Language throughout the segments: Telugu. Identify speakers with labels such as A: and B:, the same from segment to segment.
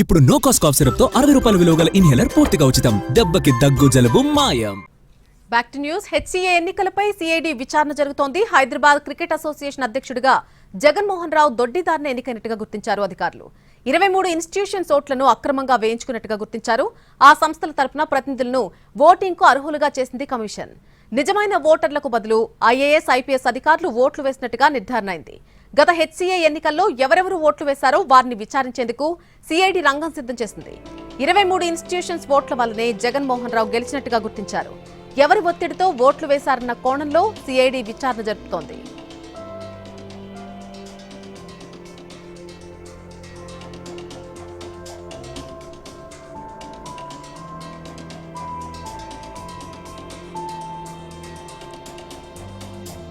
A: ఇప్పుడు నో కాస్ట్ కాఫ్ సిరప్ తో 60 రూపాయల విలువ గల ఇన్హేలర్ పూర్తిగా ఉచితం. దెబ్బకి దగ్గు జలుబు మాయం.
B: Back to news. హెచ్సీఏ ఎన్నికలపై సిఐడి విచారణ జరుగుతోంది. హైదరాబాద్ క్రికెట్ అసోసియేషన్ అధ్యక్షుడిగా జగన్మోహన్ రావు దొడ్డిదారిన ఎన్నికైనట్టుగా గుర్తించారు అధికారులు. 23 ఇన్స్టిట్యూషన్స్ ఓట్లను అక్రమంగా వేయించుకున్నట్టుగా గుర్తించారు. ఆ సంస్థల తరపున ప్రతినిధులను ఓటింగ్ కు అర్హులుగా చేసింది కమిషన్. నిజమైన ఓటర్లకు బదులు ఐఏఎస్, ఐపీఎస్ అధికారులు ఓట్లు వేసినట్టుగా నిర్ధారణ అయింది. గత హెచ్సీఏ ఎన్నికల్లో ఎవరెవరు ఓట్లు వేశారో వారిని విచారించేందుకు సిఐడి రంగం సిద్ధం చేసింది. 23 ఇన్స్టిట్యూషన్స్ ఓట్ల వల్లనే జగన్మోహన్ రావు గెలిచినట్టుగా గుర్తించారు. ఎవరి ఒత్తిడితో ఓట్లు వేశారన్న కోణంలో సిఐడి విచారణ జరుపుతోంది.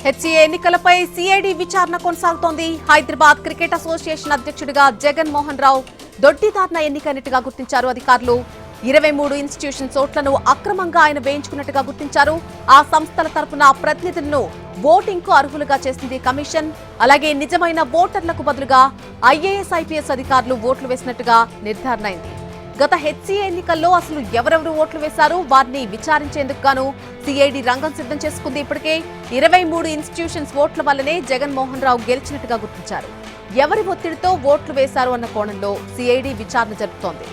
B: హెచ్సీఏ ఎన్నికలపై సిఐడి విచారణ కొనసాగుతోంది. హైదరాబాద్ క్రికెట్ అసోసియేషన్ అధ్యక్షుడిగా జగన్మోహన్ రావు దొడ్డిదారిన ఎన్నికైనట్టుగా గుర్తించారు అధికారులు. 23 ఇన్స్టిట్యూషన్స్ ఓట్లను అక్రమంగా ఆయన వేయించుకున్నట్టుగా గుర్తించారు. ఆ సంస్థల తరపున ప్రతినిధులను ఓటింగ్ కు అర్హులుగా చేసింది కమిషన్. అలాగే నిజమైన ఓటర్లకు బదులుగా ఐఏఎస్, ఐపీఎస్ అధికారులు ఓట్లు వేసినట్టుగా నిర్ధారణ అయింది. గత హెచ్సీఏ ఎన్నికల్లో అసలు ఎవరెవరు ఓట్లు వేశారో వారిని విచారించేందుకు గాను సిఐడి రంగం సిద్ధం చేసుకుంది. ఇప్పటికే 23 ఇన్స్టిట్యూషన్స్ ఓట్ల వల్లనే జగన్మోహన్ రావు గెలిచినట్టుగా గుర్తించారు. ఎవరి ఒత్తిడితో ఓట్లు వేశారు అన్న కోణంలో సిఐడి విచారణ జరుపుతోంది.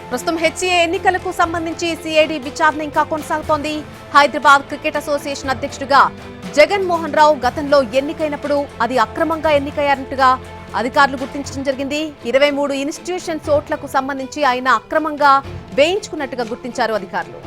B: ప్రస్తుతం హెచ్సీఏ ఎన్నికలకు సంబంధించి సిఐడి విచారణ ఇంకా కొనసాగుతోంది. హైదరాబాద్ క్రికెట్ అసోసియేషన్ అధ్యక్షుడిగా జగన్మోహన్ రావు గతంలో ఎన్నికైనప్పుడు అది అక్రమంగా ఎన్నికయ్యారంటుగా అధికారులు గుర్తించడం జరిగింది. 23 ఇన్స్టిట్యూషన్స్ ఓట్లకు సంబంధించి ఆయన అక్రమంగా వేయించుకున్నట్టుగా గుర్తించారు అధికారులు.